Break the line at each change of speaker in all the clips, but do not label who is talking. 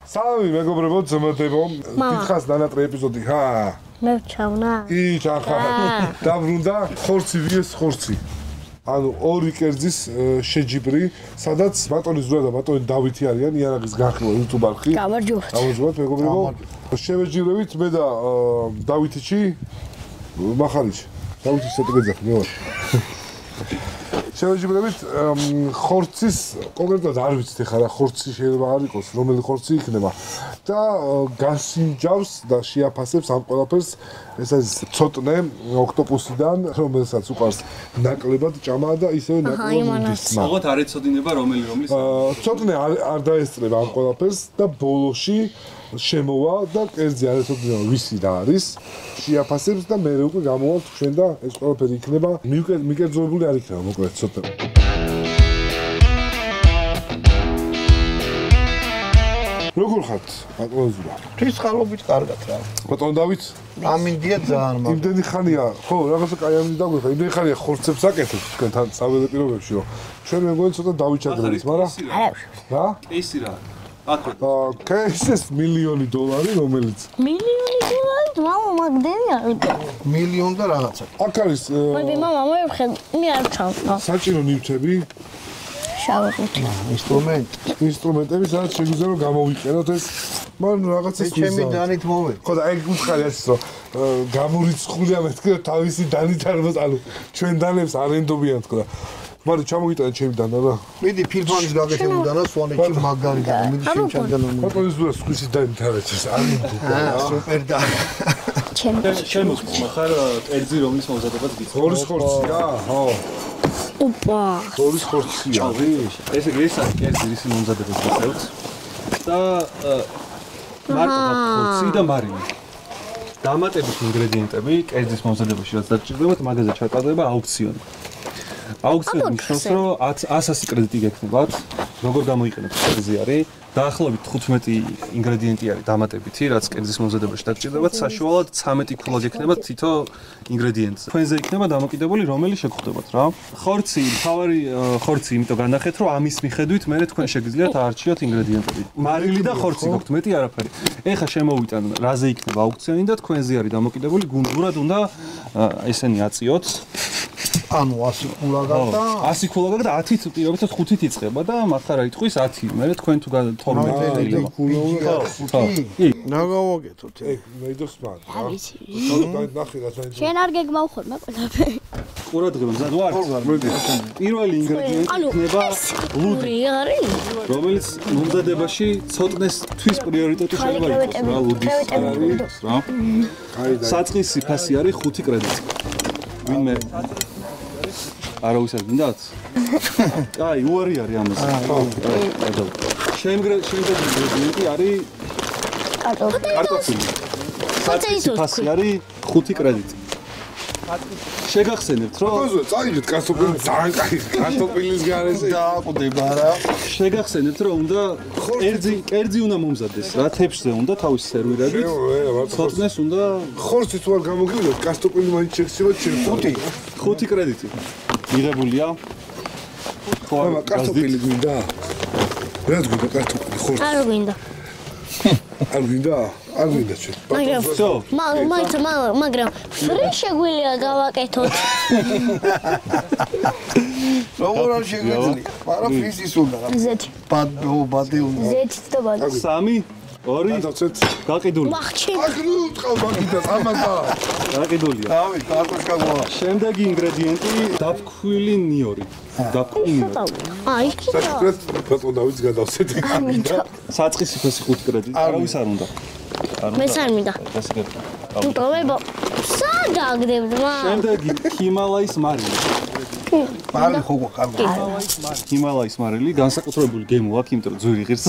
Salve, mეგობრებო, ძმოდებო. Დიდხანს დანატრე ეპიზოდი, ხა?
მე ჩავნა.
კი, ჩახა. დაბრუნდა ხორცი ვიეს ხორცი. ანუ ორი კერძის შეჯიბრი, სადაც ბატონი ზურა და ბატონი დავითი არიან, იარაღის განხილვა YouTube არხი.
გამარჯობათ.
გამარჯობათ, მეგობრებო. შევეჯიბრებით მე და დავითიჩი მახარიჩი. დავითი შეტყეძახ, მე ვარ. შევეჯიბრებით ხორცის კონკრეტულად არ ვიცით ახლა რა ხორცი შეიძლება არ იყოს, რომელი ხორცი იქნება და გასინჯავს და შეაფასებს ამ ყველაფერს ეს არის ცოტნე ოქტოპუსიდან, რომელსაც უყარს ნაკლებად ჭამა და ისევე ნაკლებად დისმა.
ოღონდ არ ეცოდინება რომლის
ცოტნე არ დაესწრება ამ ყველაფერს და ბოლოში შემოვა და კერძი არ ეცოდინება ვისი რა არის, შეაფასებს და მე უკვე გამოვალთ ჩვენ და ეს ყველაფერი იქნება მიკერძოებული არ იქნება მოკლედ ცოტა. როგორ ხართ ბატონო ზურა?
თვის ხალობით კარგად რა.
ბატონო დავით?
ამინდია ძალიან მაგრამ.
იმდენი ხანია, ხო, რაღაცა კაი ამინდი დაგვეხა. იმდენი ხანია ხორცებს აკეთებთ თქვენ თან საველე პირობებში, რომ ჩვენ მეგონი ცოტა დავიჩაგრებით, მაგრამ რა?
კეისი რა?
კეისის $1,000,000 რომელიც
$1,000,000 მამა მაგდენი არ ვიტყვი.
მილიონ და რაღაცა.
აქ არის
მოდი მამა მოიხე, მე არ ჩავწვა.
საჭირო ნივთები,
შავი ყუთი.
ინსტრუმენტები, სადაც შეგვიძლია რომ გამოვიყენოთ ეს, მაგრამ რაღაცას
ჩემი დანით მოვე.
ხო და აი გუთხარი არის რომ გამორიცხულია მეთქი რომ თავისი დანით არ მოწ, ანუ ჩვენ დანებს არ ენდობიან თქო. მაგრამ ჩამოგიტანე ჩემი დანა რა.
მიდი ფილფანის გაგეთებო დანა სვანეთში მაგარი და მიდი შენ ჩაგდანო.
ბატონი ზურა სხვისი დანით არ ეცეს, არ მინდა.
სუპერ და.
ჩემს ხარ კერძი რომლის მომზადებაც გიცნობ.
გორის ხორცია, ხო.
ოპა.
გორის ხორცია.
ეს ეს არის კერძი რის მომზადებაც გიცნობთ. და მარტო ხორცი და მარილი. დამატებით ინგრედიენტები კერძის მომზადებაში რაც დაჭირდებათ, მაგაზე ჩატარდება აუქციონი. აუქციონი ნიშნავს, რომ 100 კრედიტი გექნებათ, როგორ გამოიყენოთ კერძი არის, დაახლოებით 15 ინგრედიენტი არის დამატებითი, რაც კერძის მომზადებაში დაჭირდებათ, საშუალოდ 13 ქულა გექნებათ თითო ინგრედიენტზე. თქვენზე იქნება დამოკიდებული, რომელი შეგხვდებათ რა. ხორცი, თავარი ხორცი, იმიტომ განახეთ, რომ ამის მიხედვით მე თქვენ შეგიძლიათ აარჩიოთ ინგრედიენტები. მარილი და ხორცი გაქვთ, მეტი არაფერი. ეხა შემოვიტან, რაზე იქნება აუქციონი და თქვენზე არის დამოკიდებული, გუნდურად უნდა ესენი აწიოთ.
ანუ 100 ქულა გახდა
100 ქულა გახდა 10-ით პირობითად 5-ით იწყება და მახარა იტყვის 10. მე თქვენ თუ 12
ქულა კი ნაგავაგეთოთ
ეგ მეიდოს მან.
რა ვიცი.
ნახე რა საინტერესო.
შენ არ გეგმავხორმა ყველაფერი.
ყურადღება მზად ვარ? პირველი ინგრედიენტი იქნება ლუდი,
არის?
რომელიც მომზადებაში ცოტნეს თვის პრიორიტეტი შეიძლება იყოს რა ლუდის არის რა. საწყისი ფასი არის 5 კრედიტი. ვინმე არავის არ გინდათ? აი, უარი არის ამაზე. შემდეგი ინგრედიენტი არის კარტოფილი. საწყისი ფასი არის 5 კრედიტი. შეგახსენებთ, რომ
წაიღეთ კარტოფილი, ძალიან კაი კარტოფილის გარეშე
დააყდება რა.
შეგახსენებთ, რომ უნდა კერძი უნდა მომზადდეს რა, თეფშზე უნდა თავის სერვირებით. ცოტნეს უნდა
ხორცი თუ არ გამოგივიდეთ, კარტოფილი მაინც შეგცემოთ ჩემ
5 კრედიტი. მიღებულია.
ხო, კარტოფილი გვინდა? რა გვინდა კარტოფილი ხორცი?
არ გვინდა.
არ გვინდა? არ გვინდა ჩვენ.
მაგრამ ფრი შეგვიძლია გავაკეთოთ.
როგორ არ შეგვიძლია? მაგრამ ფიზის უნდა რა.
ზეთი.
ბადე უნდა.
ზეთით და ბადე.
3 2
დავცეთ.
გაყიდული.
მახჩი.
აგრუ წყალ მაგიდას ამასა.
გაყიდულია.
დავი, კარტოშკა მოვა.
შემდეგი ინგრედიენტი დაფქვილი ნიორი. დაფქვილი.
აი, კიდე.
საჭიროა ბატონ დავითს გადავცეთ.
საწყისი ფასი 5 კრედიტი. არავის არ უნდა.
მეც არ მინდა. ტოვებო. სად დაგდებდა?
შემდეგი ჰიმალაის მარილი.
მარი ხო კარგი.
ჰიმალაის მარილი განსაკუთრებული გემო აქვს, იმიტომ რომ ძვირი ღირს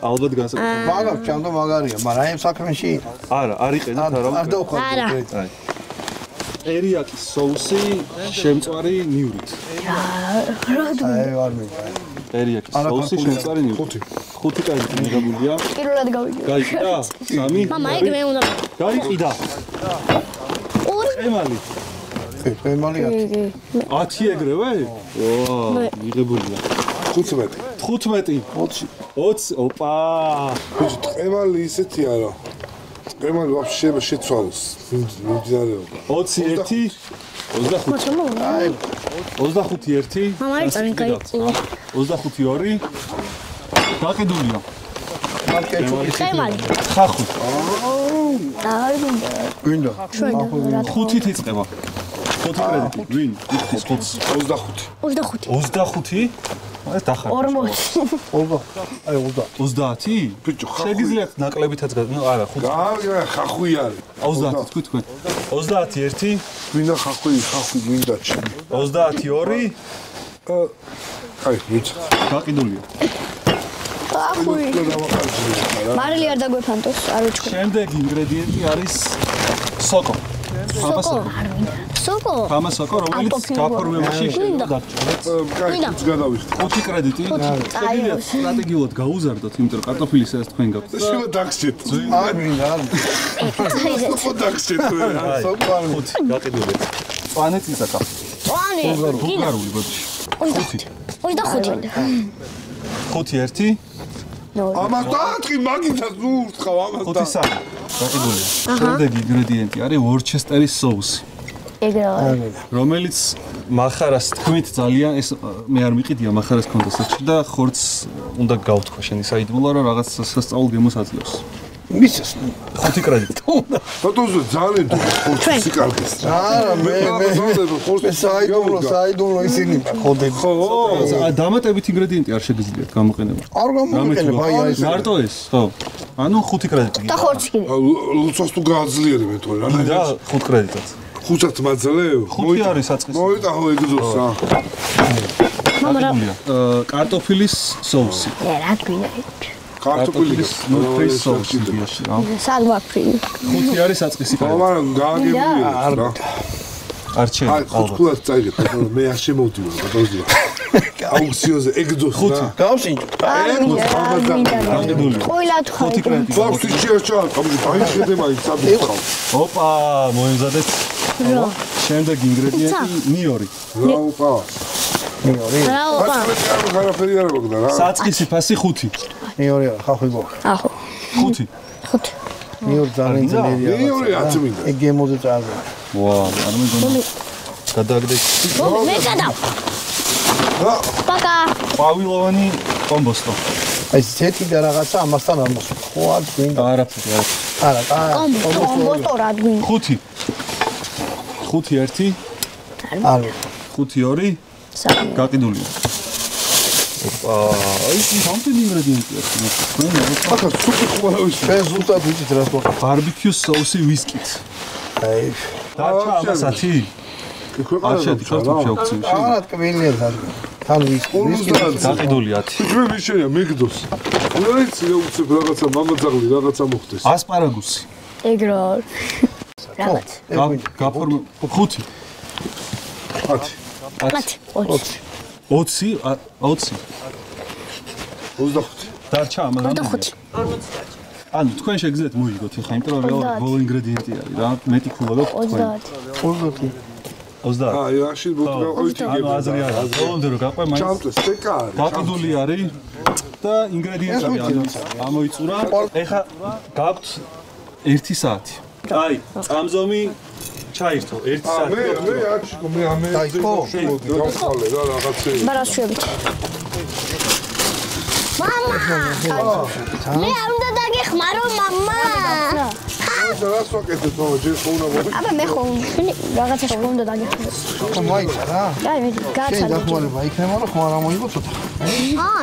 ალბათ განსაკუთრებული.
მაგარ ჩამდო მაგარია, მაგრამ აი საქმეში
არა, არ იყენოთ არა.
არ დავხარ.
აი. ტერიაკის соуსი შემწვარი ნიურით.
აი ვარ მეკა.
ტერიაკის соуსი შემწვარი ნიურით. 5 კრედიტი მიღებულია.
პირველად გავიგე.
გაიყიდა? 3.
მამა, ეგ მე უნდა.
გაიყიდა.
2.
ემალი.
ემალი
10 ეგრევე? ვა, მიღებულია.
15
15 20 ოპა
ბიჭო ტყემალი ისეთია რა ტყემალი ვაფშე შეცვალოს მიმდინარეობა
21 25
მამა იწარმი გაიწია
25 2 გაყიდულია
ტყემალი
ხახუ
გვინდა
5-ით იწყება 5 კრედიტი ვინ იხდის
25
25 ეს დახარ 30
ბიჭო
შეგიძლიათ ნაკლებითაც ნუ არა 5
ხახვი არის
30 თქვენ 31
გვინდა ხახვი გვინდა ჩემი
32
აი ვიცი
გაყიდულია
ახუი მარილი არ დაგვეფანტოს არ ვიჩქო
შემდეგი ინგრედიენტი არის სოკო
სოკო
გამასოკო რომელიც გაფორმებაში
გვინდა
კაი გადავიხდი
5 კრედიტი შეგიძლიათ სტრატეგიულად გაუზარდოთ იმიტომ რომ კარტოფილის ეს თქვენ გაქვთ
შეიძლება დაგსჭეთ
არ გვინდა
ხო დაგსჭეთ
გაყიდულია წვანე წიწაკა
ვანი
ბულგარული ბოდიში 5
ამას დაატყი მაგითაც ნუ ურთხავ ამას და
5 გაყიდულია შემდეგი ინგრედიენტი არის ვორჩესტერის соуსი
ეგრე
რომელიც მახარას თქმით ძალიან ეს მე არ მიყიდია მახარას კონტესტში და ხორცს უნდა გავთქვა შენი საიდუმლო რომ რაღაც სასწაულ გემოს აძლევს
მისეს
5 კრედიტი
ბატონო ძალიან ხორცი კარგის
არა მე საიდუმლო ისინი ხოდები
ხო
დამატებით ინგრედიენტი არ შეგიძლიათ გამოყენება
არ გამოიყენებ აი ეს
მარტო ეს ხო ანუ 5 კრედიტი
და ხორცი კიდე
ლუცოს თუ გააძლიერებენ თორე რა
და 5 კრედიტად
ხუთად მაძლევ
5 არის საწყისი
მოიტახო ეგზოს რა
კარტოფილის соуსი
რა გვინდა
კარტოფილის
ნუტრიის соуსი ბიოში რა
საგმაფრი
5 არის საწყისი კრედიტი
მაგრამ გააგებულია რა
არჩევი
აი ხუთად წაიღეთ მე არ შემოვდივარ ბატონო აუქციონზე ეგზოს რა
გავსინჯო
გაყიდული
ყოილა თუ
5 კრედიტი
ბავშვი შეერჩა დაიხედე მაინც აბიწყავ
ოპა მოემზადეთ შემდეგ ინგრედიენტი ნიორი
რა უყავს
რა ოპა
არაფერი არ მოგდა რა
საწყისი ფასი 5
მეორე ხახვი გო
ახო
5
მეორე ძალიან ძლიერია
მეორე აწმინდა
ეგ გემოზე წარზე
ვა არ მეგონა გადაგდე
მე გადავ პაკა
ყვავილოვანი კომბოსტო
აი ზეთი და რაღაცა ამასთან არ მოსულა ხო არ გვინდა
არაფერი
არა
კომბოსტო რა გვინდა
5 1
არ
5 2 გაყიდულია ოპა ის სამთი ინგრედიენტია
აკა სუპი ყოველთვის
ჩვენ ზუსტად ვიცით რა თქმა
ბარბეკიუ соуსი ვისკით
აი
დარჩა ამასათი არ შედგა აუქციონში
არა ტკბილია თან ვისკი
გაყიდულია 10
მე მიშენია მეგდოს უცებ რაღაცა მამაძაღლი რაღაცა მოხდეს
ასპარაგუსი
ეგრო რაღაც
გაფორმე 5 20 დარჩა ამაზე
25
ანუ თქვენ შეგიძლიათ მოიგოთ ხა იმიტომ რომ ბოლო ინგრედიენტი არის რა მეტი ქულა გაქვთ თქვენ 20
აი რაში ბუთგავით
ანუ აზრი არა ბოლომდე რომ გაყვე მაინც
ჩამწეს ტეკა არის
გაყიდული არის და ინგრედიენტები ამოიწურა ეხა გაქვთ 1 საათი აი წამზომი ჩაირთო 1 საათი
მე არჩიკო მე ამე შემოდი გავხალე რა რაღაცეები
ბარაშვებით მამა მე არ უნდა დაგეხმარო მამა
რას ვაკეთებ თო ჯერ ხოუნა მოვი
აბა მე ხო რაღაცა უნდა დაგეხმარო
მაიცა რა
აი მე
შენ
გააცალე
დახმარება იქნება რომ ხმარ ამოიღო ცოტა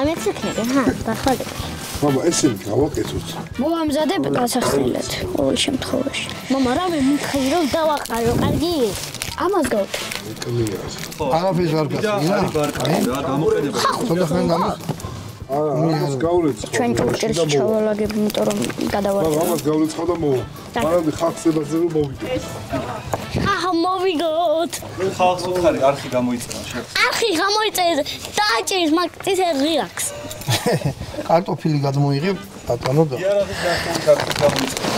მე ცექნები დახმარება
მამა ესენი გავაკეთოთ
მოვამზადებ გასახსნელად ყოველ შემთხვევაში მამა რა მე მიხარი რომ დავაყარო კარგი ამას გავთ
არაფერს არ გასწია
არის ბარკანი რა გამოყენება
ცოტა ხან გამოს
ამას გავლეცო
ჩვენ კოჭერში ჩავალაგებ იმიტომ რომ გადავარდა
ამას გავლეცხავ და მოვა მარადი ხახსებაზე რომ მოვიდე
აჰა მოვიგოთ
ხალხს უთხარი არხი გამოიწერა შენ
არხი გამოიწერე დააჭირის მაგ წისე რილაქს
კარტოფილი გადმოიღე ბატონო და
იარაღის გახსნილი კარტოფილი გამოიწერა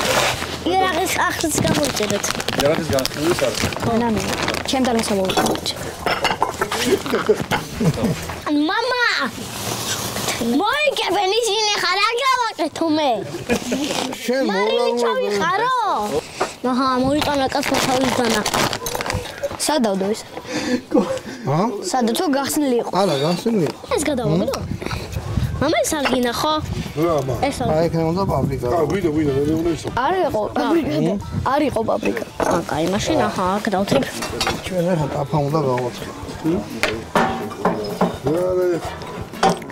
იარაღის ახლის გამოიწერეთ
იარაღის გახსნილი არის
ანა მე ჩემთან მოსამოვიდეთ მამა მოიგებენ ისინი ხარ არ გავაკეთო მე.
შენ
მარილიცავი ხარო? აჰა, მოიტანა კაცო თავის დანა. სადავდო ის?
ჰა?
სადა თუ გახსნილი იყო?
არა, გასული.
ეს გადავაგდო. მამა ეს არ გინა ხო?
რა მა?
ეს
აი, ეგ უნდა პაბრიკა.
ვიდო მე უნდა ისო.
არ იყო პაბრიკა. არ იყო პაბრიკა. კაი, მაშინ აჰა, გადავთებ.
ჩვენ ახლა ტაფა უნდა გავაცხო.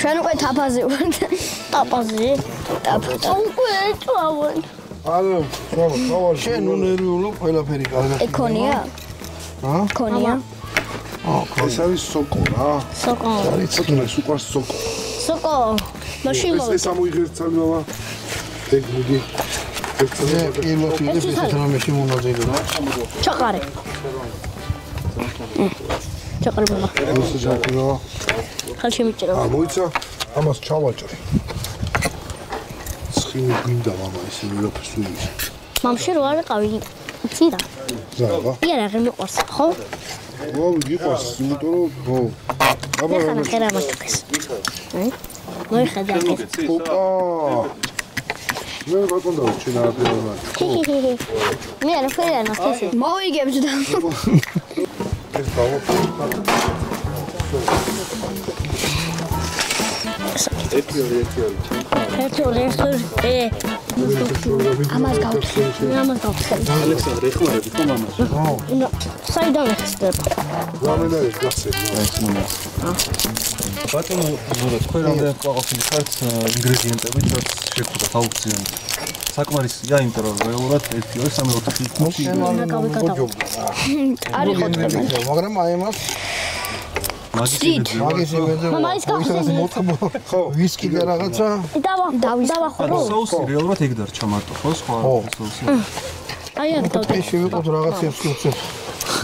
ჩვენ უკვე თაფაზე ვართ. თაფაზე? თაფაზე. უკვე ეტყავენ.
არა, ხავარ.
შენ უნერვიულო ყველაფერი კარგად.
ეკონია?
ჰა?
ეკონია?
ეს არის სოკო რა.
სოკო.
ცოტნეს უყარს სოკო.
სოკო. მაშინ
ეს ამოიღერცალი მამა. ეგ მიდი.
მე პირველი ეს რამეში მონაძირი რა.
ჩაყარე. ჩაყარე მამა.
ეს ჯაკიო.
ხალხი მიჭირო.
მოიცა, ამას ჩავაჭრე. ცხინი გინდა მამა ისე ვერაფერს.
მამში რო არ ყავი. იცი რა?
ზავა.
იარა არ მიყვარს, ხო?
ო, გიყვარს, იმიტომ რომ ო. აბა
ეხლა ხერა მაჩუკეს. მოიხედა ეს.
ოპა. მე ვაკონდა ჩვენ არაფერი არ მაქვს.
მე არაფერი არ მაქვს. მოიგებს და.
ეს ბავო.
ამას გავხსენ.
ალექსანდრე ეხმარები ხო მამას?
საიდან ეხსნება?
რამენაერს გახსენ.
ბატონო, ზურა, თქვენ რამდენი ყაყოფილი ხართ ინგრედიენტებით, რაც შეგვიძლია აუქციონი. საკმარისია, იმიტომ რომ რეალურად 1 2 3 4 5
არ იყო თქვენ.
მაგრამ აი ამას მაგის იმედზე
მამა ის გახსენდა.
ხო, ვისკი და რაღაცა.
დავახურო.
საუსი რეალურად ეგ დარჩა მარტო, ხო, სხვა საუსი.
აი აქ დავდე.
ეს შევიყოთ რაღაცებს უცებ.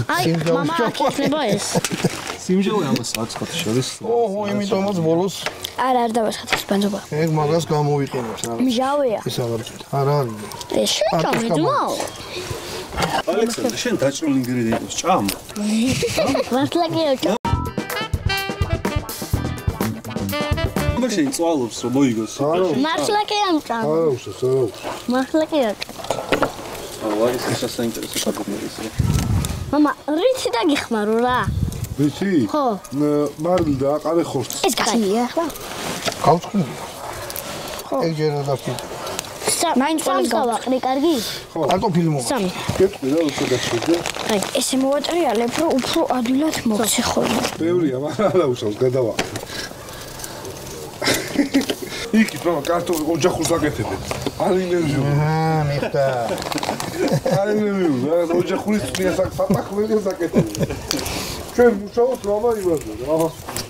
აი მამა აკეთება ეს.
სიმჟავე ამას აცხოთ შორის.
ოჰო, იმიტომაც ბოლოს
არა არ დავასხათ ეს ბანძობა.
ეგ მაგას გამოვიყენებს რა.
მჟავეა.
ეს აღარ არა არის.
ეს შეჭამედმო.
ალექსანდრე, შენ დაჭრილ ინგრედიენტებს ჭამ?
მართლაკიო.
შენ წვალობს რომ მოიგოს.
მართლაკია მჭამ.
არა უშავს, არა უშავს.
მართლაკია.
აუ, ეს საინტერესო საკუთრება ისე.
მამა, რითი დაგიხმარო რა?
ვიცი?
ხო.
მარილ და აყარე ხორცს.
ეს გასულია ახლა?
გავწყვი. ეგ ჯერა დაფი.
მაინც ყველას გავაყრი, კარგი?
ხო.
კარტოფილი მო.
სამი.
გეტყვი რა უფრო გაჩვიდე.
აი, ესე მოვაჭრიალებ, რომ უფრო ადვილად მოხსი ხოლმე.
ბევრია, მაგრამ არა უშავს, გადავაყრე. იქით მამა კარტოფილ ოჯახურს აკეთებენ. ალინერჟიული.
აჰა, მიხდა.
ალინერჟიული, რა ოჯახურის წვია საფახველიას აკეთებენ. ჩვენ მუშაობთ მამა იმაზე, რა.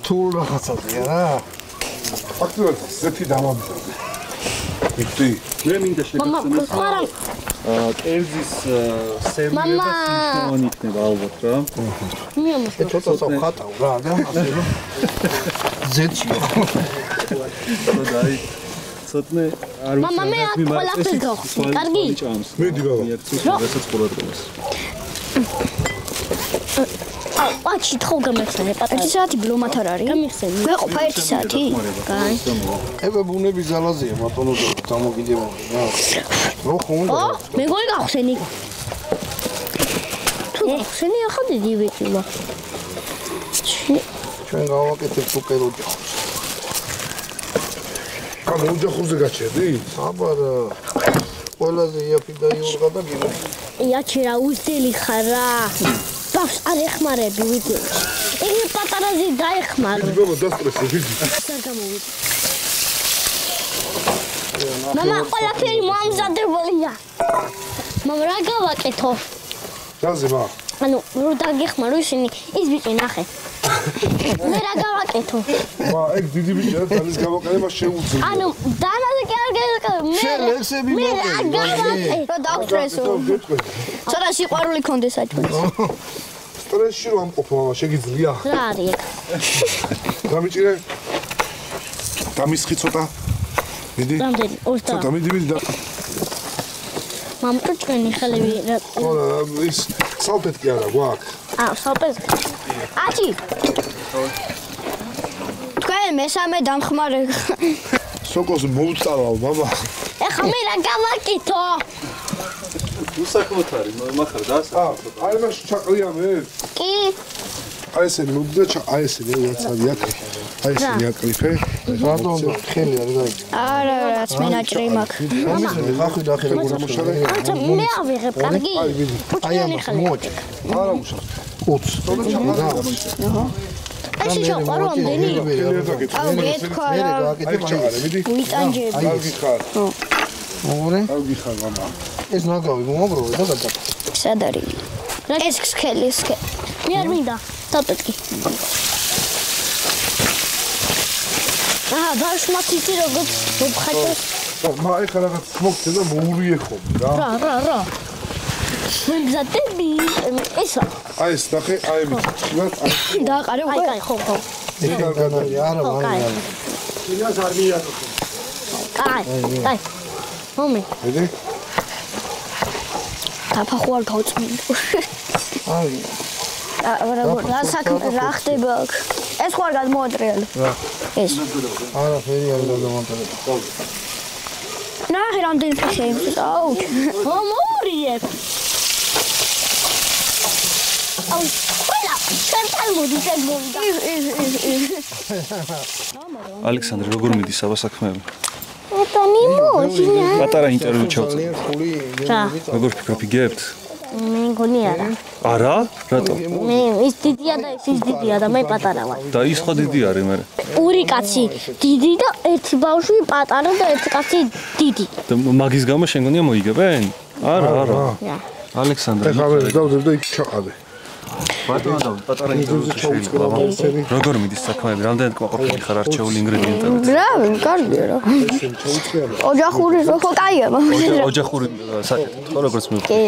თულ რაღაცაზეა რა.
ფაქტობრივად ზეთი დამამზადე. იქი
მე მინდა
მამა,
შეგახსენოს
ხარა.
კერძის სერვირება სიშვიანი იქნება ალბათ რა.
მე ამას.
ეს ცოტა ხატავ რა და ასე რომ ზეთიო.
დაი ცოტნე არ ვიცი.
მამა, მე აქ ყველაფერს გავხსნი, კარგი?
მედი გავა.
რასაც ყურადღებას.
აჩი თხო გამიხსენე პატარა. 1 საათი ბლომათ არ არის? გამიხსენე. მეყოფა 1 საათი? კაი.
ებე ბუნების ზალაზეა ბატონო და დამოგიდებოდი რა. რო ხონდა.
ო, მეგონი გავხსენი. თუ გავხსენი ახლა დიდი ვიყილა.
ჩვენ გავაკეთებთ უკვე ოჯახს.
ამ ოჯახურზე გაჩერდი?
აბა რა. ყველაზე იაფი და იურღა და გიმო.
იაჩი რა უსტელი ხარ რა. ბავს არ ეხმარები ვიდეო. იგი პატარაზე დაეხმარო.
ბაბა დასტრესე ვიდი.
არ გამოვიდი. მამა ყველაფერი მომზადებულია. მამა რა გავაკეთო?
რაზე მა?
ანუ რო დაგეხმარო ისინი ის ბიჭი ნახე. მე რა გავაკეთო?
მა ეგ დიდი ბიჭია დანის გავაყენება შეუძლია.
ანუ დანაზე კი არ გავაკეთე.
შენ ლექსები მოგე.
რა დავსტრესო. ცოტა სიყვარული კონდეს აჩვენე.
სტრესში რომ ამყოფ მამა შეგიძლია?
რა არის ეგ?
გამიჭირე. დამისხი ცოტა. მიდი.
რამდენი? 20.
ცოტა მიდი და
მამა თქვენი ხელები რა.
ხო ის სალფეტკი არა გვაქვს.
სალფეტკი. აჩი. თქვენ შენ მესამე დამხმარე.
სოკოს მოვწალავ, მამა.
ეხა მე რა გავაკეთო?
უსაქმოდ არის, მაგარ დასა.
აი მაშინ ჩაყრია მე.
კი.
აი ესენი მოდიდა აი ესენი რაცავი აქ. აი ესენი აკრიფე.
რატომ ხელი არის გაიგე?
არა, რაც მე ნაჭრი მაქვს.
ხახი და ხელი
გამოშალე.
ანთა მე ავიღებ, კარგი?
აი ამ მოჭ.
არა უშავს.
20.
თორე ჩაყრია.
ეს შეყვარო ამდენი? აუ მეთქვა რა.
აი ჩაყრია, მიდი.
ვიტანჯები.
კარგი ხარ.
მოგონე?
კარგი ხარ, მამა.
ეს ნაგავი მომაგროვე და გადაგა.
სად არის? ეს სქელი. მე არ მინდა. დატოტკი. ბავშვმაციცი როგორც მოგხატოს.
მა ეხლა რაღაც მოგწე და მოურიე ხომ რა.
რა. მე მზადები. ესა.
აი ეს ნახე, აი მე.
დააყარე უკვე. აი, ხო.
არა, არა.
ინას არ მია.
აი. მომი.
მიდი.
დაფახო არ გავწმინდა.
აი.
რა საქმე რა ხდება აქ? ეს ხო არ გადმოატრიალე.
რა.
ეს.
არა, ფერი არ გადამონტაჟე.
ნახე რამდენი ფეხი იმის. აუ. მომურიებ. აუ. ყველა შენთან მოდი შეგმოვიდა.
ალექსანდრე, როგორ მიდის საბასაქმეები?
ეტონი მოშინა.
პატარა ინტერვიუ ჩავწერ.
ხული
რა.
როგორ ფიქრობ, იგებთ?
მე მგონი არა.
არა? რატო?
მე ის დიდია და ის დიდია და მე პატარა ვარ.
და ის ხო დიდი არის მე.
ორი კაცი დიდი და ერთი ბავშვი პატარა და ერთი კაცი დიდი.
და მაგის გამო შენ გონია მოიგებენ? არა. ალექსანდრე,
ეხლა მე დავდებ და იქ ჩაყადე.
ბატონო, პატარა ინტერვიუ ჩავწერ. როგორ მიდის საქმეები? რამდენად ყოფილი ხარ არჩეული ინგრედიენტებით?
რა, კარგია რა. ოჯახური ხო კაია, მაგრამ
ოჯახური საკეთით ხო როგორც მივხვდი?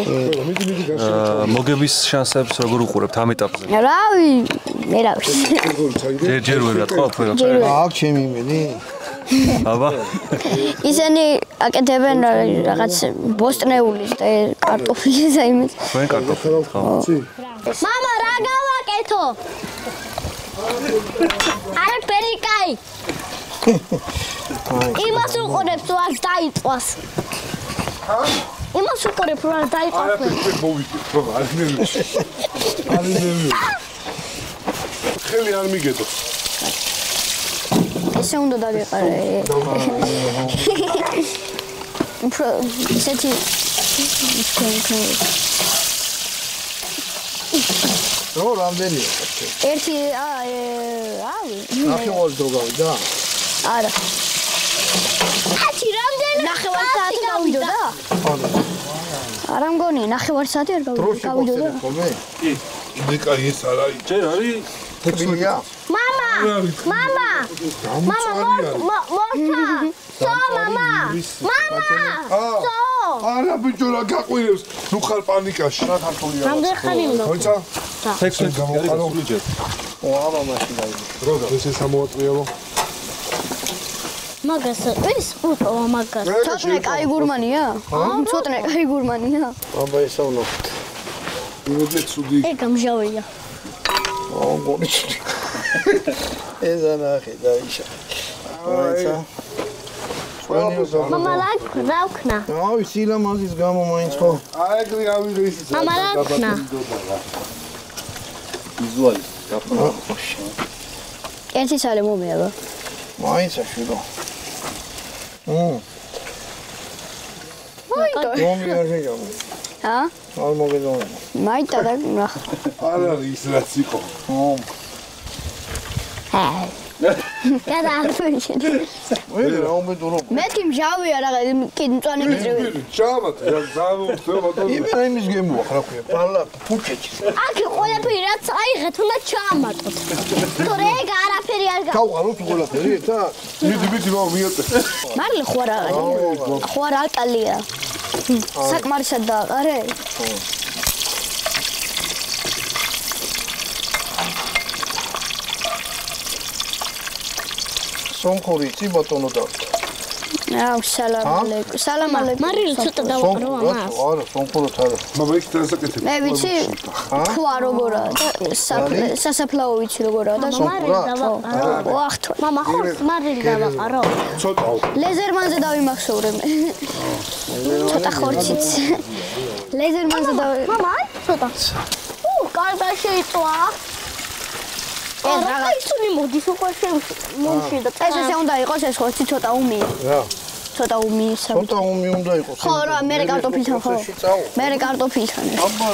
მიდი
მოგების შანსებს როგორ უყურებთ ამ ეტაპზე?
რავი, მე რა ვიცი.
ჯერ ვერ გათხოვ
აქ ჩემი იმედი.
აბა
ისინი აკეთებენ რაღაც ბოსტნეულის და კარტოფილის და იმის.
თქვენ კარტოფილს ხო?
მამა რა გავაკეთო? არა პერიკაი. იმას უყურებს თუ არ დაიწყოს. იმას უყურებს თუ არ დაიწყოს.
მე მოვიდე, რომ არ ნერვი. ხელი არ მიგედო.
ესე უნდა დავიყარე. ისეთი
რო რამდენია?
ერთი რავი.
ნახევარი დრო გავიდა?
არა. ათი რამდენი? ნახევარ საათი გავიდოდა? არა მგონი, ნახევარ საათი არ გავიდოდა.
ხოლმე?
დიკა ის არა.
ჯერ არის
თექსტია?
მამა!
არა ბიჭო რა გაყვირებს. ნუ ხარ პანიკაში. რა ქართულია?
რამდენი ხანი უნდა?
ხოიცა?
ტექსტი
გამოყარო.
აბა მაშინ გავიდა.
რო ეს სამოატრიალო.
მაგას ის უყო მაგას.
ცოტნე კაი გურმანია? ცოტნე კაი გურმანია?
აბა ესა ვნახოთ.
იმედე ცუდი.
გამჟავია.
მგონი. ეზა ნახე დაიშა. აიცა.
მამა რა ვქნა?
აი სილამაზის გამო მაინც ხო?
აი ეგრე ავიღე ის.
მამა რა ვქნა?
ვიზუალი გაფრთხილდა.
ერთი სალე მომეაბა.
მაინც აშვილო.
მაიტო.
მომიარჟეო.
ჰა?
არ მოგეძონა.
მაიტა და ნახ.
არ არის ის რაც იყო.
გადაახტოვე.
ვერ რა უმედურო.
მეთქი მჟავია რა კი მწვანე გიწევი.
ჩამათ რა გამოვხდო ბატონო.
იმენა იმის გემოახ რა ქვია. პალა ფუჩეჩი.
აქ ყველაფერი რაც აიღეთ უნდა ჩაამატოთ. თორე ეგ არაფერი არ გა.
გავყაროთ ყველაფერი ერთად.
მიდი მოვიაწე.
მარლი ხო რა არის? ხო რა აკალია. საკმარისად დააყარე?
სომხური იცი ბატონო და.
აუ სალამ ალეიკუმ. სალამ ალეიკუმ.
მარილი ცოტა დავაყრო ამას.
არა, სონხურად არა.
მამა იქ დასაკეთებ.
მე ვიცი თქვა როგორაა და სასაფლაო ვიცი როგორაა და
მარილი დავაყრო.
ვახტო.
მამა ხო მარილი დავაყრო.
ცოტა.
ლეზერმანზე დავიმახსოვრე მე. ცოტა ხორციც. ლეზერმანზე
მამა ცოტა. კარგა შეიწვა. რა ისუნი მოდის უკვე შემოში და
ეს ესე უნდა იყოს ეს ხორცი ცოტა უმია.
რა.
ცოტა უმიისა.
ცოტა უმი უნდა იყოს.
ხო რა, მე კარტოფილთან ხო. მე კარტოფილთან.
აბა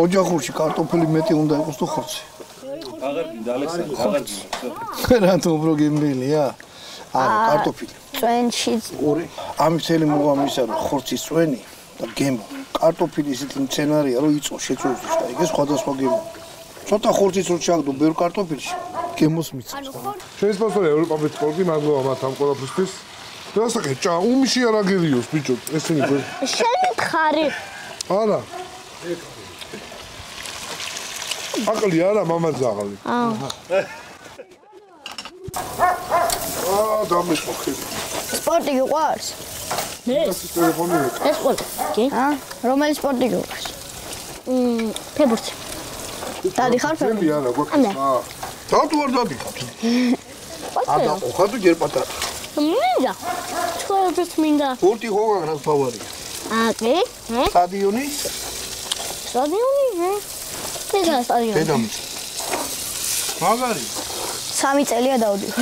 ოჯახურში კარტოფილი მეტი უნდა იყოს თუ ხორცი?
აღარ გინდა ალექსანდრე, აღარ გინდა.
რატომ უფრო გემრიელია? არა, კარტოფილი.
წვენში
ორი. ამის წელი მოგამ ისა რომ ხორცის წვენი და გემო. კარტოფილი ისეთი მცენარეა რომ იწოს შეწუვს და ეგ სხვადასხვა გემო. ცოტა ხორცის რო ჩაგდო ბევრ კარტოფილში, გემოს მიწევს.
შეისწავლე ევროპის სპორტი, მადლობა მათ ამ ყველაფრისთვის. დასაკეთე, ჭა, უმში არ აგერიოს, ბიჭო, ესენი გვე.
შენი ხარი.
არა. აკლი არა, მამაძე აყლი. დამიშოხი.
სპორტი გიყვარს?
ეს
ტელეფონი იქ.
ეს სპორტი. კი?
რომელი სპორტი გიყვარს?
ფეხბურთი.
დადიხარ
ძემი არა, გვაქვს.
დადო არ დადიხარ. ადა ხარ თუ ჯერ პატარა.
მინდა. ჩვენებს მინდა.
სპორტი ხო გაგრას ფავორია.
კი?
სტადიონი?
სტადიონი? ეს სტადიონი.
დედამიწა. მაგარი.
3 წელია დავდივარ.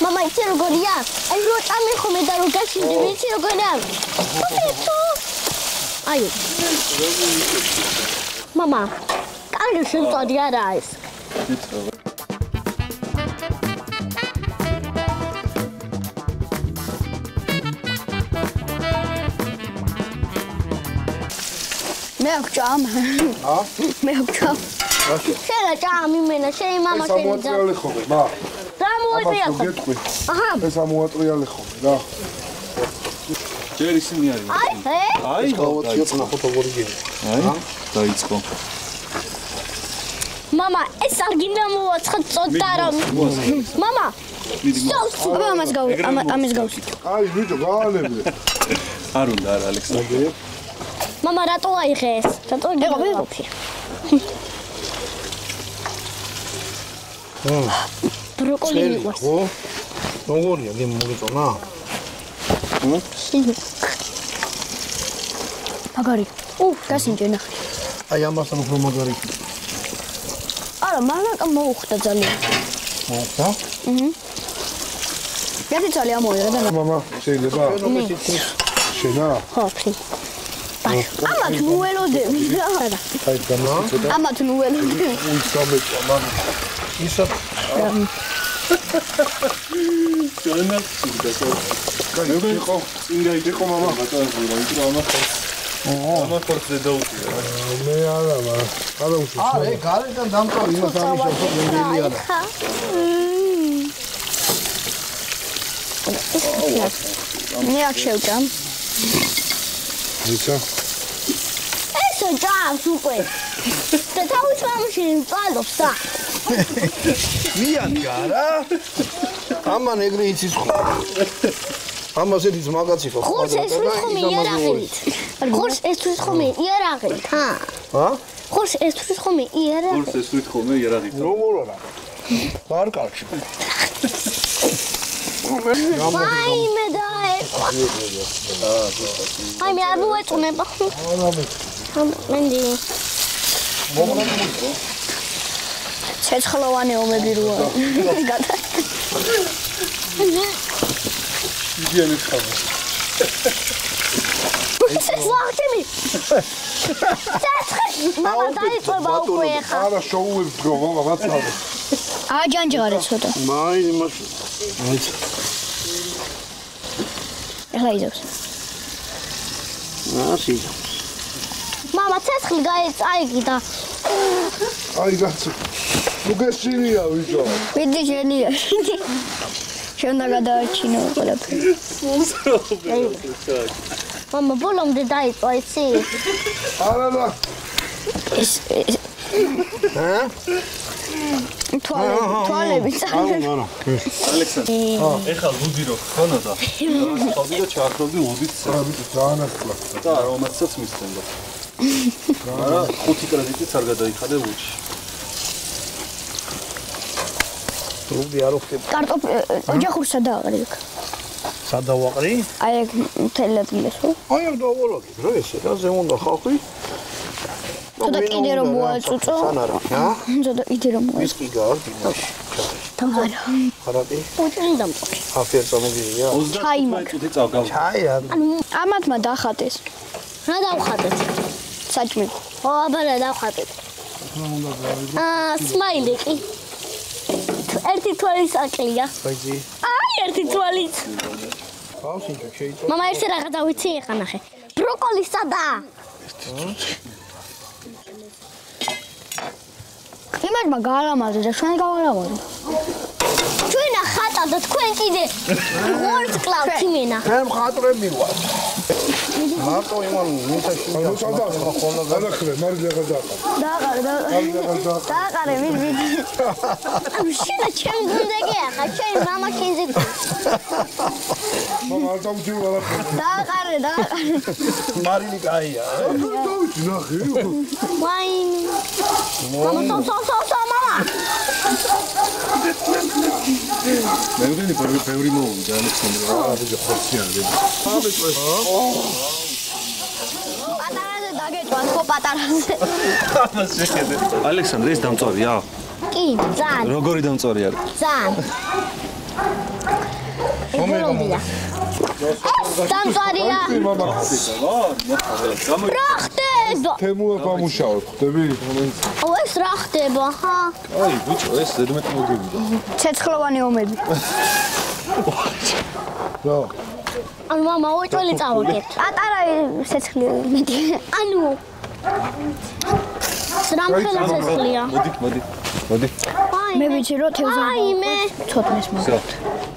მამა იცი როგორია? აი რო წამიხომე და რო გაშინდი, იცი როგორია? აი. მამა, კარგი შემწოდი არა ეს.
მე აღჭამ. მე აღჭამ.
შელა ჭამი მენა, შენი მამა შენი და.
სამოატრიალე ხოლმე, მა.
დამოატრია.
გეტყვი.
აჰა.
ეს სამოატრიალე ხოლმე, რა.
ჯერ ისინი არის.
აი,
გავაცია ნახოთ როგორი გემო.
აი, დაიწყო.
მამა, ეს არ გინდა მოვაცხა წოთა რომ. მამა.
აბა ამას გავსი.
აი, ბიჭო, გაანებე.
არ უნდა არა ალექსანდრე.
მამა, რატო აიღე ეს? რატო გიყופი? ბროკოლი მიყვარს.
ხო? როგორია გემო მოგეწონა?
მაგარი. გასინჯე ნახე.
აი ამასთან უფრო მაგარი.
არა, მალაკა მოუხდა ძალიან.
მოხდა?
ერთი წალი ამოიღე და
მამა, შეიძლება? შენა?
ხო, ფრი.
ამათ ნუელოდები რა.
აი, გამოსწოდა.
ამათ ნუელოდები.
უცამეჭა, მამა.
ისა
ჯანა სულდასო.
გაიგე იყო?
წინ გაიგე მამა, ბატონო, რა იყო ამას? ამა ხორცზე დაუწია.
მე არა, მაგრამ არა უშო.
არა, გარედან დამწავ იმას ამიშავ გემრიელი არა.
მე აქ შევჭამ.
ისა?
ესო ჭამს უკვე. და თავის მამაში წვალობს და.
მიანკა რა? ამან ეგრე იცის ხო? ამას ედის მაგაცი ხო?
ხორს ეს ხომ იარაღით. ხორს ეს ხომ იარაღით, ჰა?
ჰა?
ხორს ეს ხომ იარაღით.
ხორს ეს ვით ხოლმე იარაღით.
როგორ არა? პარკში.
აი მე და აი მე არ მოეწონება. მენდი.
ცეცხლოვანი ომები როა.
იდეალი ხარ.
ვახტიმი. მამა დაიწყება უკვე ხა.
არა, შოუებს დრო, მამა, მაცალე.
აჯანჯღარე ცოტა.
მაი იმას. აიც.
ეხლა იზავს.
ასი.
მამა ცეცხლი გაიწაიგი და
აი, გაცი. ნუ გესინია, ვიჭო.
ვიდი შენია. შენ და გადაარჩინო ყველაფერი.
მამა ბოლომდე დაიწყო იცი?
არა და
ეს
ჰა?
თვალები წავიდა.
ალექსანდრე, ეხლა ლუდი რო ხონოდა. ხობი და ჩახრობდი ლუდით
ძალიან ახლა.
და რომაცაც მისცემდა. არა, 5 კრედიტიც არ გადაიხადე ლუდში.
ლუდი არ ხდება.
კარტოფილი ოჯახური სადაყრი იქ.
სადავაყრი?
აი ეგ მთელი ადგილას ხო?
აი ამ დავოლოგი, რა ესე, რა ზემონდა ხალხი?
და კიდე რომ მოაწუწო.
სანარა, რა?
და კიდე რომ მოაწუწო.
ვისკი გაარდინაში.
თამარა.
ხარატი?
უჭენ დამწოხი.
ხაფიერ წამოგია?
ჩაი მაქვს.
წუთი წავგავ.
ჩაი არ.
ანუ ამათმა დახატეს.
რა დავხატეთ?
საჭმელი.
ო, აბა რა დავხატეთ? სმაილი კი. ერთი თვალის აკლია.
ვაიძი.
აი, ერთი თვალიც.
ხავსინჩო შეიძლება.
მამა ერთი რაღაცა ვიცი ეხა ნახე. ბროკოლი სადაა?
იმათმა გაალამაზეს და ჩვენ გავალამაზეთ.
ჩვენა ხატა და თქვენ კიდე ღორს კლავთ იმენა.
მე მხატვრები ვარ. მარტო იმან მისაში
გადახრე, მარილი გადაყარე.
დააყარე, მიდ.
ანუ შენა ჩემ გუნდები ახლა ჩვენ მამა კინზე.
მამა არ დავჭირ ვარაფერ.
დააყარე.
მარილი კაია.
დავჭი ნახე.
ვაინ. მამა მამა.
მე ვგენი ბევრი მოვიდა ალექსანდრე.
აბიჯო ხორციანი.
პატარაზე დაგეჭვას ხო პატარაზე.
ამას შეხედე. ალექსანდრე ეს დამწორია?
კი, ძალიან.
როგორი დამწორი არის?
ძალიან. ეგროვია. დამწარია.
მამა
რა ხდება?
თემუა გამუშავებ, ხდები?
ო, ეს რა ხდება, ხა?
აი, ბიჭო, ეს ზედმეტ მოგივიდა.
ცეცხლოვანი ომები.
რა?
ანუ მამა უჭველი წავაგეთ.
პატარა ცეცხლი მეტი.
ანუ სრამხელა ცეცხლია.
მოდი.
მე ვიცი რომ თევზა
აი მე
ცოტნეს მოგა.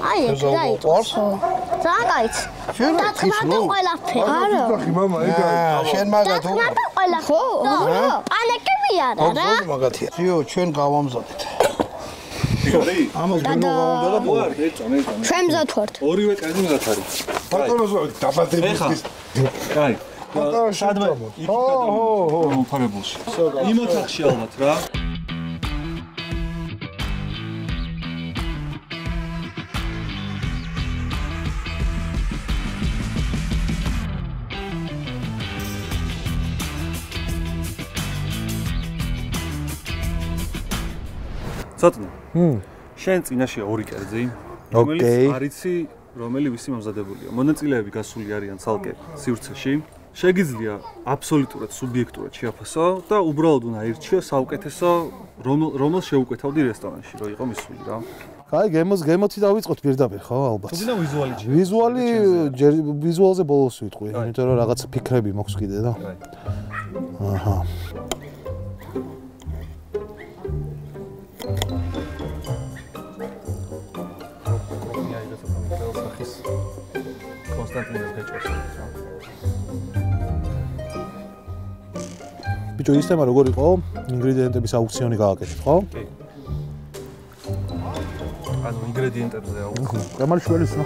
აი ეს დაიწყოს. ზაგაიც. დათმარდა ყველაფერი.
არა.
ნახე მამა, ეგ არის.
შენ მაგათ
დათმარდა ყველაფერი.
ხო?
პანაკები არა რა.
ხო მაგათია. ძიო, ჩვენ გავამზადეთ.
ფიქრი?
ამას გამოვამდა და
ვარ, ეწონე.
ჩვენ მზად ვართ.
ორივე კაცი მზად არის.
ბატონოს დაბადების
კაი.
ბატონო
სადმე?
ხო.
მომფარებულში. იმ ოთახში ალბათ რა. ცოტნე. შენ წინაშე ორი კერძი, რომელიც არიცი, რომელი ვისი მომზადებულია. მონაწილეები გასული არიან ცალკე სივრცეში. შეგიძლია აბსოლუტურად სუბიექტურად შეაფასო და უბრალოდ უნდა აირჩიო საუკეთესო, რომელ შეუკვეთავდი რესტორანში, რო იყო მისული რა.
აი, გემოცი დავიწყოთ პირდაპირ, ხო, ალბათ.
თუმცა ვიზუალი
ვიზუალზე ბოლოს ვიტყვი, იმიტომ რომ რაღაც ფიქრები მოქვს კიდე და. აჰა.
კონსტანტინეს გაჭირს.
ბიჭო, სისტემა როგორ იყო? ინგრედიენტების აუქციონი გააკეთეთ, ხო?
კი. ანუ ინგრედიენტებზე აუქციონი.
გამარ შველის ნო.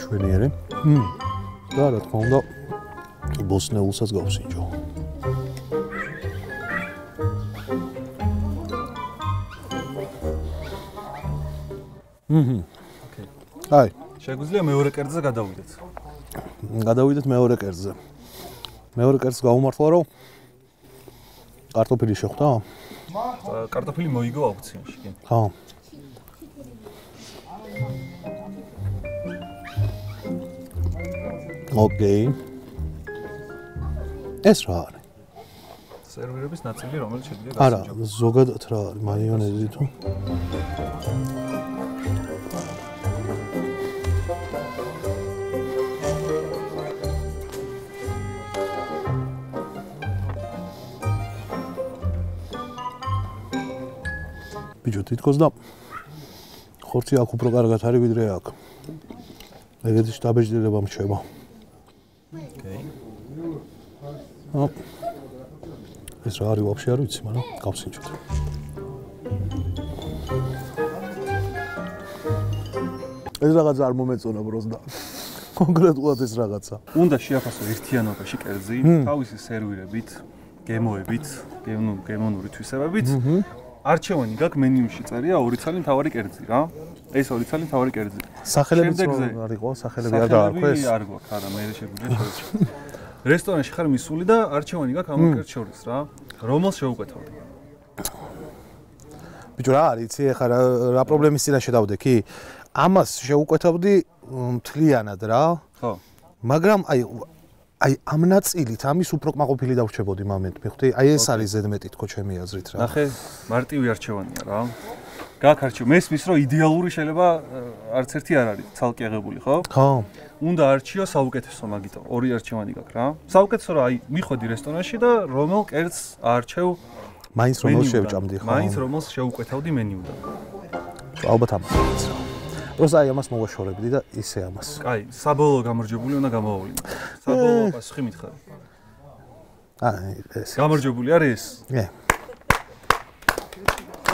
შვენიერი. და რა თქმა უნდა, ბოსნეულსაც გავსინჯო. აი,
შეგვიძლია მეორე კერძზე გადავიდეთ.
გადავიდეთ მეორე კერძზე. მეორე კერძს გავუმართლა რომ კარტოფილი შეხვდა?
კარტოფილი მოიგო აუქციონში, კი.
ხო. ოკეი. ეს რა არის?
სერვირების ნაწილი, რომელიც შეგვიძლია
არა, ზოგადად რა არის? მაიონეზი თუ? ბიჭო, თითქოს და ხორცი აქ უფრო კარგად არის ვიდრე აქ. ეგეთი დაბეჭდილება მრჩება. ეს რა არის ვაფშე არ ვიცი, მაგრამ გავსინჯოთ. ეს რაღაცა არ მომეწონა ბროზდა. კონკრეტულად ეს რაღაცა.
უნდა შეაფასო ერთიანობაში კერძი, თავისი სერვირებით, გემოებით, გემონური თვისებებით. არჩევანი გაქვს მენიუში წერია 2 ცალი მთავარი კერძი რა. ეს 2 ცალი მთავარი კერძი.
სახელებიც არ იყო, სახელები არ დაარქვეს.
არ გვაქვს, არა, მე შეგვიძლია. რესტორანში ხარ მისული და არჩევანი გაქვს ამ კერძ შორის რა. რომელს შეუკვეთავდი?
ბიჭო რა არის, იცი ახლა რა პრობლემის წინაშე დავდექი? ამას შეუკვეთავდი მთლიანად რა.
ხო.
მაგრამ აი ამ ნაწილით ამის უფრო კმაყოფილი დავრჩებოდი მომენტ, მიხდი? აი ეს არის ზედმეტი თქო ჩემი აზრით რა.
ნახე, მარტივი არჩევანია რა. გააქარჩევ, მესმის რომ იდეალური შეიძლება არც ერთი არ არის ცალკე აღებული, ხო?
ხო.
უნდა არჩიო საუკეთესო მაგითო, 2 არჩევანი გაქვს რა. საუკეთესო რა, აი მიხვედი რესტორანში და რომელ კერძს აარჩევ
მაინც რომელს შევჭამდი, ხო?
მაინც რომელს შეუკვეთავდი მენიუდან.
ალბათ ამას რა. просто აი ამას მოვაშორებდი და ისე ამას.
კაი, საბოლოო გამარჯვებული უნდა გამოვავლინო. საბოლოო პასუხი მითხარი.
ეს.
გამარჯვებული არის ეს?
კი.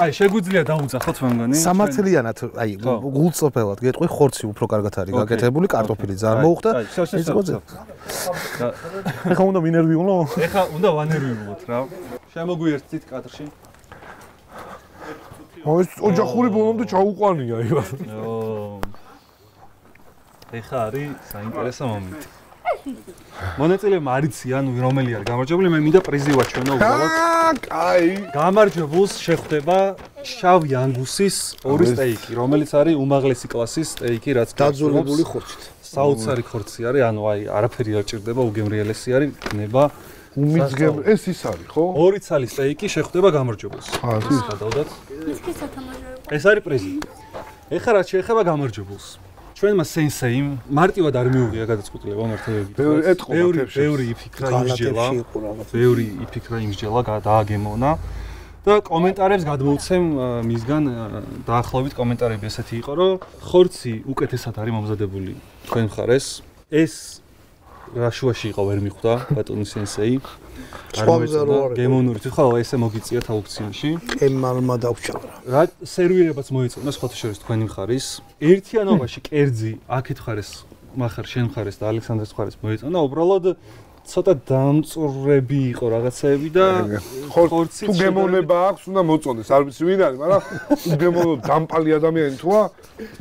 აი, შეგვიძლია დაუძახოთ მე მგონი.
სამართლიანად, აი, გულწრფელად გეტყვი, ხორცი უფრო კარგად არის გაკეთებული, კარტოფილი ძალიან მოუხდა. ის გოძე. ეხა უნდა ვინერვიულო?
ეხა უნდა ვანერვიულოთ რა. შემოგვიერთდით კადრში.
ეს ოჯახური ბოლომდე ჩაუყვანია იბა.
ეხა არის საინტერესო მომენტი. მონაწილეებმა არ იციან რომელი არის გამარჯვებული, მე მინდა პრიზი ვაჩვენო უბრალოდ.
კაი.
გამარჯვებულს შეხვდება შავი ანგუსის 2 სტეიკი, რომელიც არის უმაღლესი კლასის სტეიკი, რაც
დაძველებული ხორცით.
საოცარი ხორცი არის, ანუ აი არაფერი არ ჭირდება, უგემრიელესი არის, ნება
უმიძგებ ეს ის არის, ხო?
2 ცალი სტეიკი შეხვდება გამარჯვებულს.
ის
გადავდათ. ეს არის პრიზი. ეხლა რაც შეეხება გამარჯვებულს. ჩვენმა სენსეიმ მარტივად არ მიუღია გადაწყვეტილება მართლებით. ბევრი იფიქრა იმსჯელა. ბევრი იფიქრა იმსჯელა, დააგემონა და კომენტარებს გადმოვცემ მისგან დაახლოებით კომენტარები ესეთი იყო, რომ ხორცი უკეთესად არის მომზადებული თქვენ მხარეს. ეს რაშუაში იყო ვერ მიხვდა ბატონი სენსეი. გემონური ხო ესე მოგიწიათ აუქციონში.
ემალმა დავჭავრა.
რა სერვირებაც მოიწონა სხვათა შორის თქვენი მხარის. ერთიანობაში კერძი აქეთ მხარეს, მახარ შენ მხარეს და ალექსანდრეს მხარეს მოიწონა. უბრალოდ ცოტა დამწურები იყო რაღაცეები და
ხორცი თუ გემონება აქვს, უნდა მოწონდეს. არ ვიცი ვინ არის, მაგრამ თუ გემონო დამპალი ადამიანი თუა,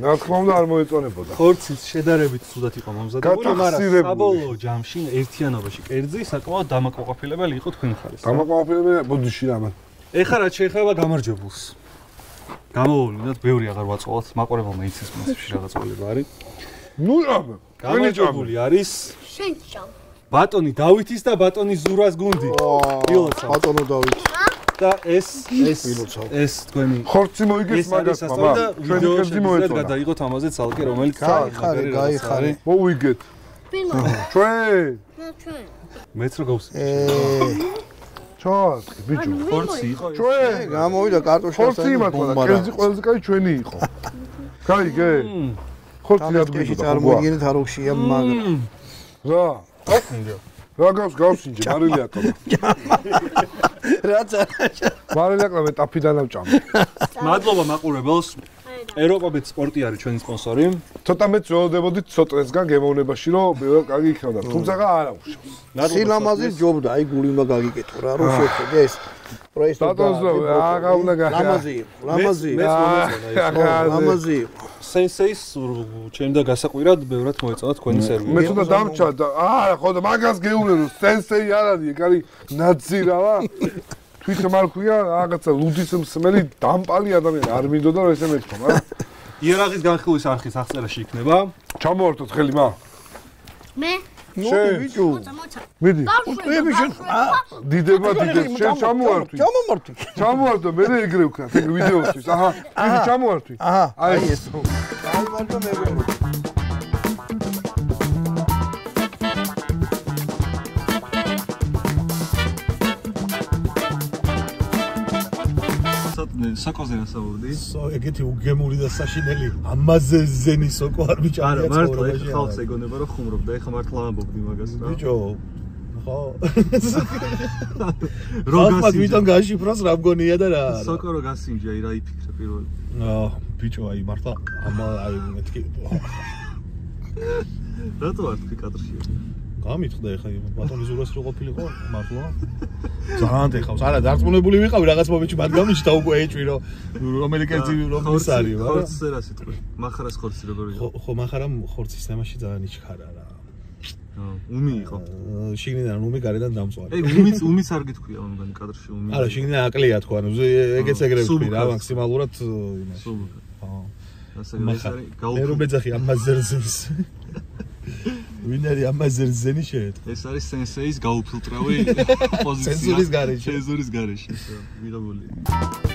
რა თქმა უნდა არ მოეწონებოდა.
ხორცის შედარებით სუდად იყო მომზადებული, მაგრამ საბოლოო ჯამში ერთიანობაში კერძი საკმაოდ დამაკმაყოფილებელი იყო თქვენ მხარეს.
დამაკმაყოფილებელი ბოდიში რამან.
ეხლა რაც შეეხება გამარჯვებულს. გამოვავლინოთ, ბევრი აღარ ვაწვავთ, მაყურებელმა იცის მასში რაღაც ყოლება არის.
ნუ რამე.
გამარჯვებული არის
შენ ჩავ.
ბატონი დავითის და ბატონი ზურას გუნდი.
პილოცა. ბატონო დავითი.
და ეს თქვენი
ხორცი მოიგეს მაგას მამა. ჩვენი კერძი მოეწონა.
გადაიღოთ ამაზე ცალკე რომელიც
გაიხარე.
მოვიგეთ. ჩვენ.
მეც რო გავსი.
ჩაატყი ბიჭო.
ხორცი იყო.
ჩვენ
გამოვიდა კარტოშა.
ხორცი იმათლა, კერძი ყველაზე კაი ჩვენი იყო. გაიგე? ხორცი ადგილი
წარმოიდგინეთ აროქშია მაგრამ.
რა? რა გავსინჯე, მარილი აკლა.
რაც
მარილი აკლა მე ტაფიდან ავჭამე.
მადლობა მაყურებელს. ევროპაბეთ სპორტი არის ჩვენი სპონსორი.
ცოტა მეც ველოდებოდით ცოტნესგან გემოვნებაში, რომ ბევრი კარგი იქნებოდა. თუმცა არა უშავს.
სილამაზი ჯობდა, აი გული უნდა გაგიკეთო რა, რო შეხედე ეს. პროექტი
აღა უნდა გახა.
ლამაზი.
სენსეის ჩემ და გასაყვირად ბევრად მოეწონა თქვენი სერვირი.
მე თუნდა დამჭა და არა ხო და მაგას გეუბნები რომ სენსეი არ არის, ეგ არის ნაძირავა. თვითონ არ ქვია რაღაცა ლუდის მსმელი დამპალი ადამიანი არ მინდოდა რომ ესე მეთქვა, მაგრამ
იერაღის განხილვის არხის აღწერაში იქნება.
ჩამოვართოთ ხელი მა.
მე
ნუ ბიჭო.
მიდი.
უწევი შენ.
დიდება დიდებს შენ ჩამოვართვი. ჩამოვართო მე ეგრე ვქნათ ეგ ვიდეოსთვის. აჰა. მიდი ჩამოვართვი. აი ეს.
აი მარტო მე
სოკოზე ასაუბრდი.
ეგეთი უგემური და საშინელი ამაზე ზენი სოკო არ მიჭამია
არა, მართლა ეხლა ხალხს ეგონება რომ ხუმრობ და ეხლა მართლა ამბობდი მაგას რა.
ბიჭო ხო როგორ ვიტონ გაშიფროს რა მგონია და რა
სოკო რო გასინჯა რა იფიქრე პირველი.
ბიჭო აი მართლა აი მეთქი
რატო არ თქვი კადრში?
გამიტყდა ეხა ბატონი ზურას რო ყოფილიყო მართლა ძალიან ეხავს არა დარწმუნებული ვიყავი რაღაც მომენტში მათ გამიჩნდა უკვე ეჭვი რომ რომელი კერძი რომლის არის რა
ხორცზე რა სიტყვი მახარას ხორცი როგორი იყო
ხო მახარა ხორცის თემაში ძალიან იჩქარა რა
უმი იყო
შიგნიდან უმი გარედან დამწვარი
ეგ უმიც არ გითქვია ამგან კადრში უმი
არა შიგნიდან აკლია თქვა ანუ ეგეც ეგრე ვთქვი რა მაქსიმალურად იმაში
ხო ასე არის
მე რომ მეძახი ამაზერზენს ვინ არის ამაზერზენი შეეთ
ეს არის სენსეის გაუფილტრავი პოზიცია
ცენზურის გარეშე
მიღებული